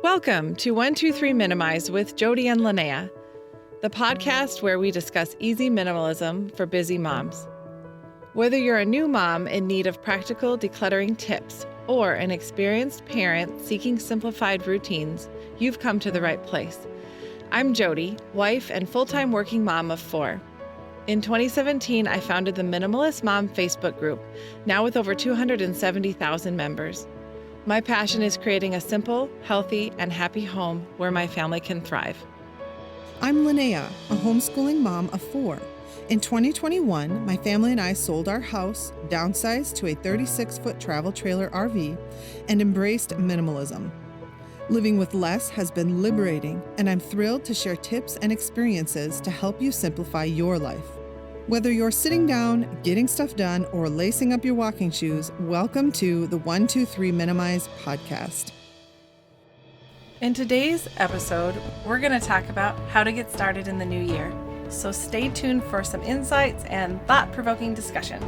Welcome to 123 Minimize with Jody and Linnea, the podcast where we discuss easy minimalism for busy moms. Whether you're a new mom in need of practical decluttering tips or an experienced parent seeking simplified routines, you've come to the right place. I'm Jody, wife and full-time working mom of 4. In 2017, I founded the Minimalist Mom Facebook group, now with over 270,000 members. My passion is creating a simple, healthy, and happy home where my family can thrive. I'm Linnea, a homeschooling mom of 4. In 2021, my family and I sold our house, downsized to a 36-foot travel trailer RV, and embraced minimalism. Living with less has been liberating, and I'm thrilled to share tips and experiences to help you simplify your life. Whether you're sitting down, getting stuff done, or lacing up your walking shoes, welcome to the 123 Minimize podcast. In today's episode, we're going to talk about how to get started in the new year. So stay tuned for some insights and thought-provoking discussion.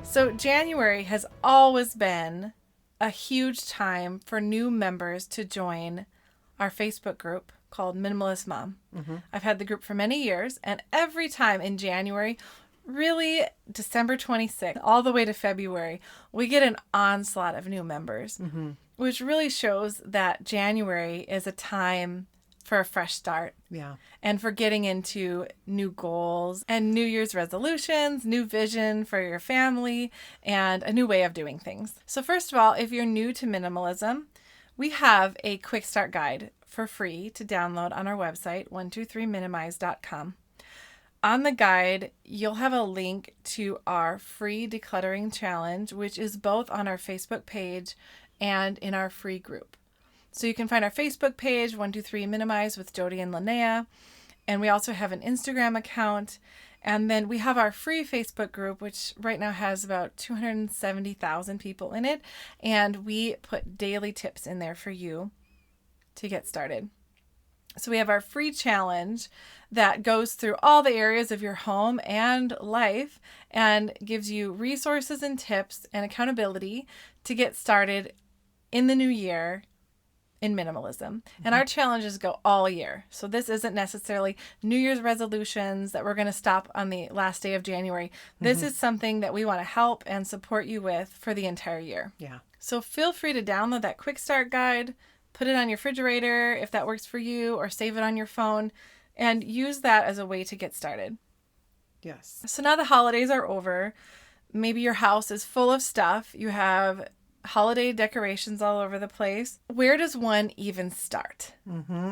So January has always been a huge time for new members to join our Facebook group called Minimalist Mom. I've had the group for many years, and every time in January, really December 26th, all the way to February, we get an onslaught of new members, which really shows that January is a time for a fresh start. Yeah. And for getting into new goals and New Year's resolutions, new vision for your family, and a new way of doing things. So first of all, if you're new to minimalism, we have a quick start guide for free to download on our website, 123minimize.com. On the guide, you'll have a link to our free decluttering challenge, which is both on our Facebook page and in our free group. So you can find our Facebook page, 123 Minimize with Jody and Linnea, and we also have an Instagram account. And then we have our free Facebook group, which right now has about 270,000 people in it, and we put daily tips in there for you to get started. So we have our free challenge that goes through all the areas of your home and life and gives you resources and tips and accountability to get started in the new year in minimalism. And our challenges go all year. So this isn't necessarily New Year's resolutions that we're going to stop on the last day of January. This is something that we want to help and support you with for the entire year. Yeah. So feel free to download that quick start guide, put it on your refrigerator if that works for you, or save it on your phone and use that as a way to get started. Yes. So now the holidays are over. Maybe your house is full of stuff. You have holiday decorations all over the place. Where does one even start?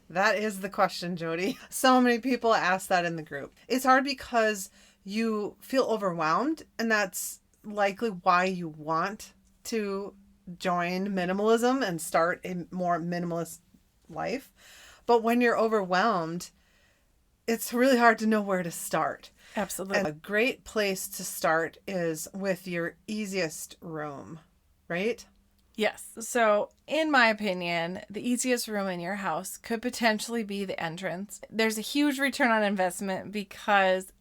That is the question, Jody. So many people ask that in the group. It's hard because you feel overwhelmed, and that's likely why you want to join minimalism and start a more minimalist life. But when you're overwhelmed, it's really hard to know where to start. Absolutely. And a great place to start is with your easiest room, right? Yes. So in my opinion, the easiest room in your house could potentially be the entrance. There's a huge return on investment because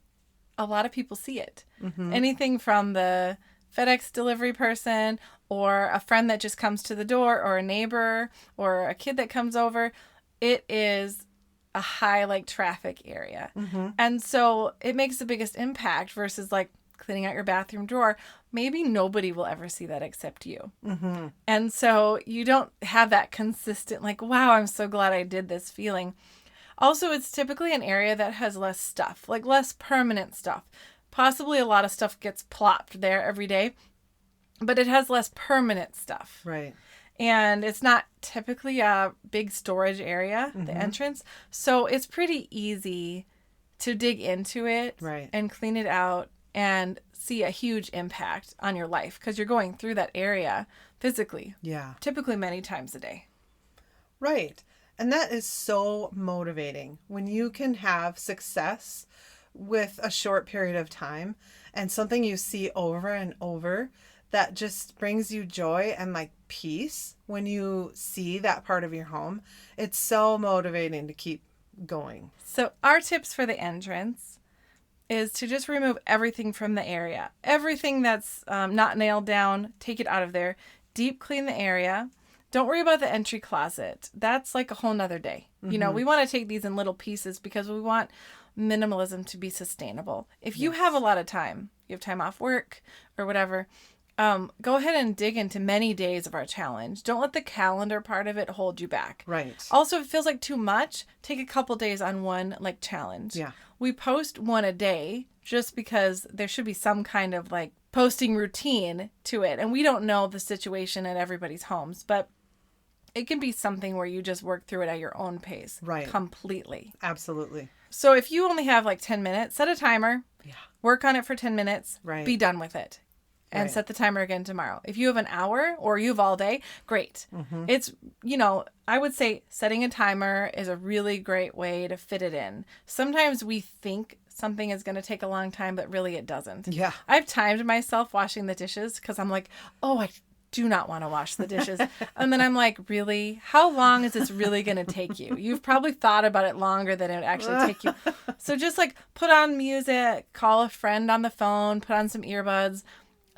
a lot of people see it. Anything from the FedEx delivery person or a friend that just comes to the door or a neighbor or a kid that comes over, it is a high traffic area. And so it makes the biggest impact versus cleaning out your bathroom drawer. Maybe nobody will ever see that except you. And so you don't have that consistent wow, I'm so glad I did this feeling. Also, it's typically an area that has less stuff, less permanent stuff. Possibly a lot of stuff gets plopped there every day, but it has less permanent stuff. Right. And it's not typically a big storage area, the entrance. So it's pretty easy to dig into it and clean it out and see a huge impact on your life because you're going through that area physically. Yeah. Typically many times a day. Right. And that is so motivating when you can have success with a short period of time and something you see over and over that just brings you joy and peace when you see that part of your home. It's so motivating to keep going. So our tips for the entrance is to just remove everything from the area. Everything that's not nailed down, take it out of there. Deep clean the area. Don't worry about the entry closet. That's like a whole nother day. You know, we want to take these in little pieces because we want minimalism to be sustainable. If you have a lot of time, you have time off work or whatever, go ahead and dig into many days of our challenge. Don't let the calendar part of it hold you back. Right. Also, if it feels like too much, take a couple days on one like challenge. Yeah. We post one a day just because there should be some kind of like posting routine to it. And we don't know the situation at everybody's homes, but it can be something where you just work through it at your own pace. Right. Completely. Absolutely. So if you only have like 10 minutes, set a timer. Yeah. Work on it for 10 minutes. Right. Be done with it. And Right. set the timer again tomorrow. If you have an hour or you have all day, great. It's, you know, I would say setting a timer is a really great way to fit it in. Sometimes we think something is going to take a long time, but really it doesn't. Yeah. I've timed myself washing the dishes because I'm like, oh, I do not want to wash the dishes. And then I'm like, really? How long is this really going to take you? You've probably thought about it longer than it would actually take you. So just like put on music, call a friend on the phone, put on some earbuds,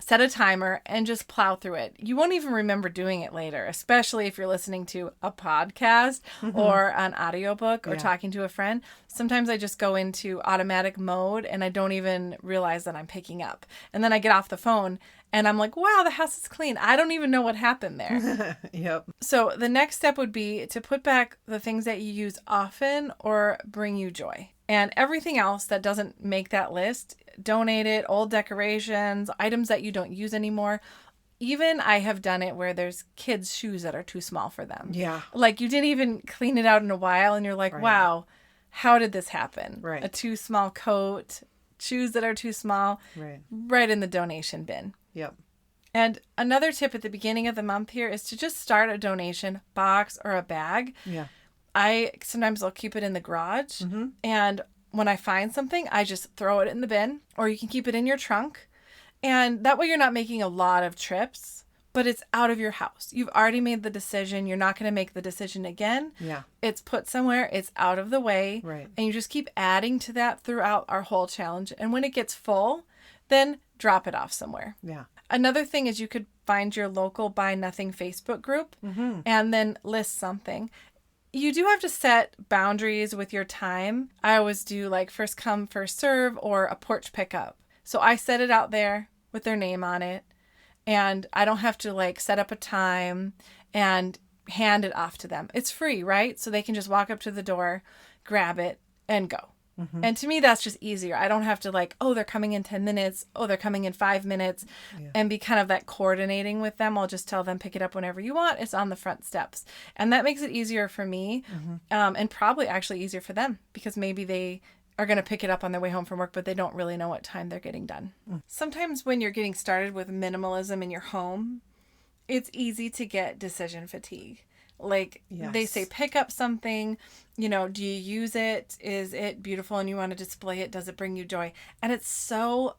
set a timer, and just plow through it. You won't even remember doing it later, especially if you're listening to a podcast or an audiobook or talking to a friend. Sometimes I just go into automatic mode and I don't even realize that I'm picking up. And then I get off the phone and I'm like, wow, the house is clean. I don't even know what happened there. Yep. So the next step would be to put back the things that you use often or bring you joy. And everything else that doesn't make that list, donate it, old decorations, items that you don't use anymore. Even I have done it where there's kids' shoes that are too small for them. Yeah. Like you didn't even clean it out in a while and you're like, Right. wow, how did this happen? Right. A too small coat, shoes that are too small, Right. right in the donation bin. Yep. And another tip at the beginning of the month here is to just start a donation box or a bag. Yeah. I sometimes I'll keep it in the garage, and when I find something, I just throw it in the bin, or you can keep it in your trunk. And that way you're not making a lot of trips, but it's out of your house. You've already made the decision. You're not going to make the decision again. Yeah. It's put somewhere. It's out of the way. Right. And you just keep adding to that throughout our whole challenge. And when it gets full, then drop it off somewhere. Yeah. Another thing is you could find your local Buy Nothing Facebook group and then list something. You do have to set boundaries with your time. I always do like first come, first serve or a porch pickup. So I set it out there with their name on it, and I don't have to like set up a time and hand it off to them. It's free, right? So they can just walk up to the door, grab it, and go. And to me, that's just easier. I don't have to like, oh, they're coming in 10 minutes. Oh, they're coming in 5 minutes and be kind of that coordinating with them. I'll just tell them, pick it up whenever you want. It's on the front steps. And that makes it easier for me and probably actually easier for them because maybe they are going to pick it up on their way home from work, but they don't really know what time they're getting done. Sometimes when you're getting started with minimalism in your home, it's easy to get decision fatigue. Like they say, pick up something, you know, do you use it? Is it beautiful and you want to display it? Does it bring you joy? And it's so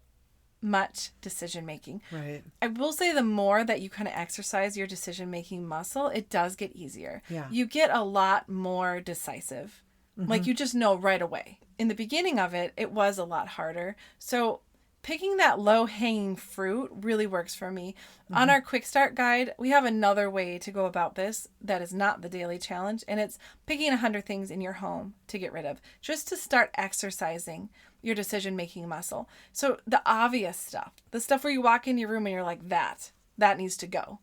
much decision making. Right. I will say the more that you kind of exercise your decision making muscle, it does get easier. Yeah. You get a lot more decisive. Like you just know right away. In the beginning of it, it was a lot harder. So picking that low-hanging fruit really works for me. On our quick start guide, we have another way to go about this that is not the daily challenge, and it's picking 100 things in your home to get rid of, just to start exercising your decision-making muscle. So the obvious stuff, the stuff where you walk in your room and you're like, that needs to go.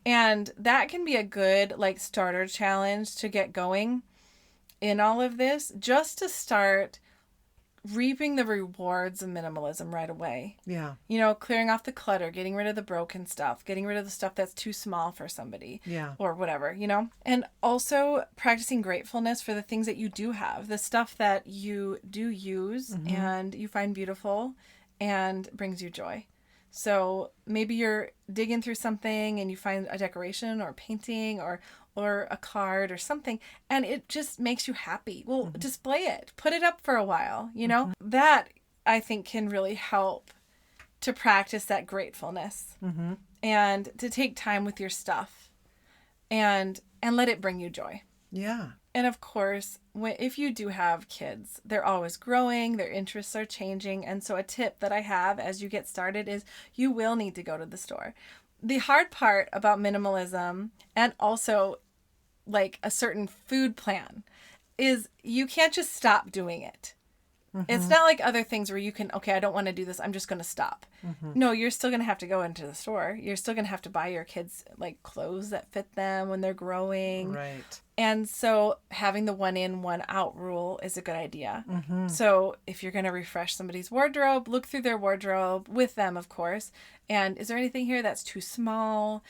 And that can be a good like starter challenge to get going in all of this, just to start reaping the rewards of minimalism right away. Yeah. You know, clearing off the clutter, getting rid of the broken stuff, getting rid of the stuff that's too small for somebody. Yeah. Or whatever, you know? And also practicing gratefulness for the things that you do have, the stuff that you do use and you find beautiful and brings you joy. So maybe you're digging through something and you find a decoration or a painting or a card or something, and it just makes you happy. Well, display it. Put it up for a while, you know? That, I think, can really help to practice that gratefulness and to take time with your stuff and let it bring you joy. Yeah. And of course, if you do have kids, they're always growing, their interests are changing. And so a tip that I have as you get started is you will need to go to the store. the hard part about minimalism and also like a certain food plan is you can't just stop doing it. It's not like other things where you can, okay, I don't want to do this, I'm just going to stop. No, you're still going to have to go into the store. You're still going to have to buy your kids like clothes that fit them when they're growing. Right. And so having the 1 in, 1 out rule is a good idea. So if you're going to refresh somebody's wardrobe, look through their wardrobe with them, of course. And is there anything here that's too small,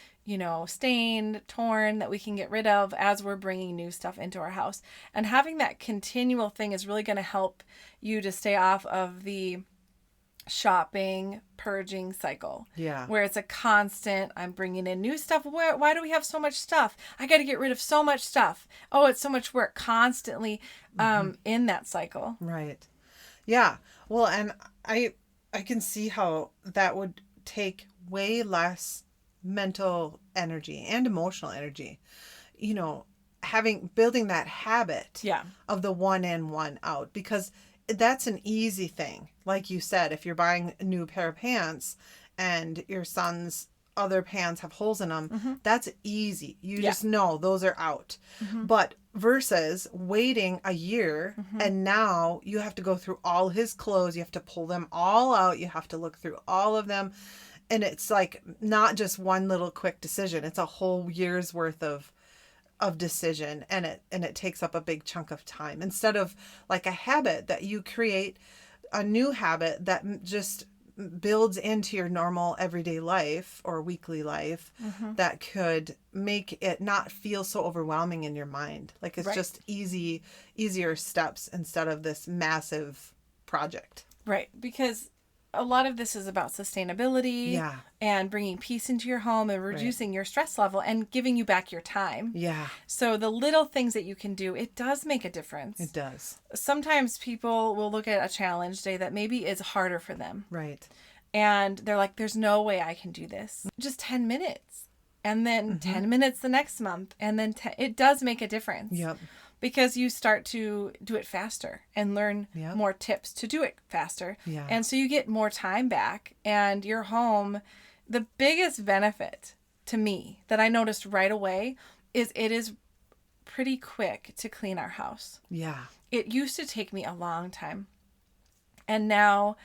stained, torn, that we can get rid of as we're bringing new stuff into our house? And having that continual thing is really going to help you to stay off of the shopping, purging cycle. Yeah. Where it's a constant, I'm bringing in new stuff. Why do we have so much stuff? I got to get rid of so much stuff. Oh, it's so much work. Constantly in that cycle. Right. Yeah. Well, and I can see how that would take way less mental energy and emotional energy. Building that habit of the 1 in, 1 out, because that's an easy thing. Like you said, if you're buying a new pair of pants and your son's other pants have holes in them, that's easy. You just know those are out. But versus waiting a year and now you have to go through all his clothes. You have to pull them all out. You have to look through all of them. And it's like not just one little quick decision. It's a whole year's worth of decision, and it takes up a big chunk of time, instead of like a habit that you create, a new habit that just builds into your normal everyday life or weekly life that could make it not feel so overwhelming in your mind. Like it's just easier steps instead of this massive project. Right. Because a lot of this is about sustainability and bringing peace into your home and reducing your stress level and giving you back your time. Yeah. So the little things that you can do, it does make a difference. It does. Sometimes people will look at a challenge day that maybe is harder for them. Right. And they're like, there's no way I can do this. Just 10 minutes. And then 10 minutes the next month. And then it does make a difference. Yep. Because you start to do it faster and learn more tips to do it faster. Yeah. And so you get more time back, and your home, the biggest benefit to me that I noticed right away is it is pretty quick to clean our house. Yeah. It used to take me a long time. And now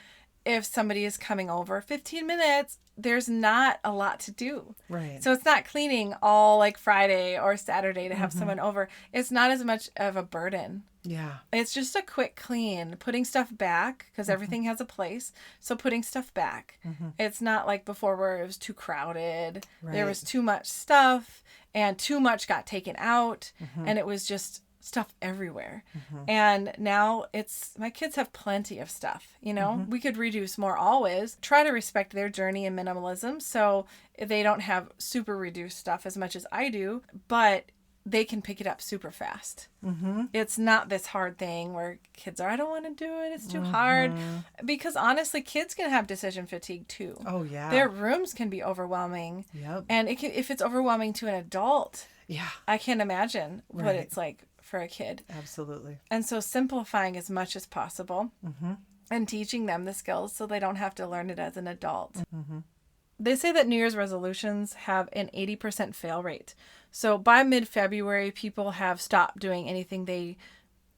if somebody is coming over 15 minutes, there's not a lot to do. Right. So it's not cleaning all like Friday or Saturday to have someone over. It's not as much of a burden. Yeah. It's just a quick clean, putting stuff back because everything has a place. So putting stuff back. It's not like before where it was too crowded. Right. There was too much stuff and too much got taken out and it was just stuff everywhere. And now my kids have plenty of stuff, we could reduce more always, try to respect their journey in minimalism. So they don't have super reduced stuff as much as I do, but they can pick it up super fast. It's not this hard thing where kids are, I don't want to do it. It's too hard. Because honestly, kids can have decision fatigue too. Oh yeah. Their rooms can be overwhelming. Yep. And if it's overwhelming to an adult, I can't imagine what it's like for a kid. Absolutely. And so simplifying as much as possible and teaching them the skills so they don't have to learn it as an adult. They say that New Year's resolutions have an 80% fail rate. So by mid-February, people have stopped doing anything they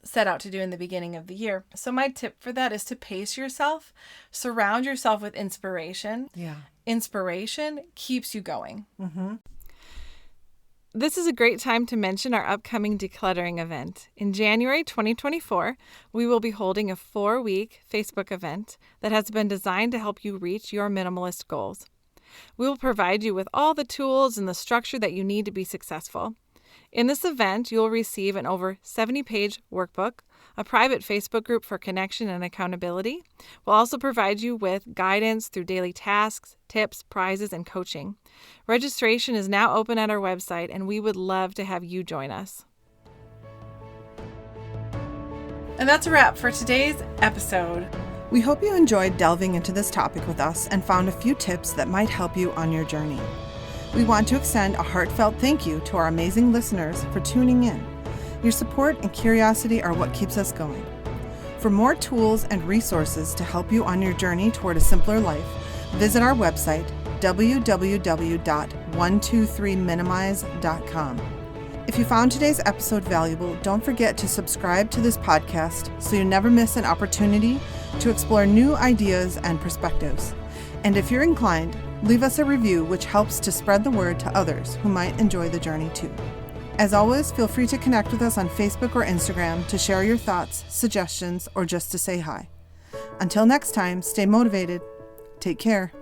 set out to do in the beginning of the year. So my tip for that is to pace yourself, surround yourself with inspiration. Yeah. Inspiration keeps you going. This is a great time to mention our upcoming decluttering event. In January 2024, we will be holding a 4-week Facebook event that has been designed to help you reach your minimalist goals. We will provide you with all the tools and the structure that you need to be successful. In this event, you'll receive an over 70-page workbook, a private Facebook group for connection and accountability. We'll also provide you with guidance through daily tasks, tips, prizes, and coaching. Registration is now open at our website, and we would love to have you join us. And that's a wrap for today's episode. We hope you enjoyed delving into this topic with us and found a few tips that might help you on your journey. We want to extend a heartfelt thank you to our amazing listeners for tuning in. Your support and curiosity are what keeps us going. For more tools and resources to help you on your journey toward a simpler life, visit our website, www.123minimize.com. If you found today's episode valuable, don't forget to subscribe to this podcast so you never miss an opportunity to explore new ideas and perspectives. And if you're inclined, leave us a review, which helps to spread the word to others who might enjoy the journey too. As always, feel free to connect with us on Facebook or Instagram to share your thoughts, suggestions, or just to say hi. Until next time, stay motivated. Take care.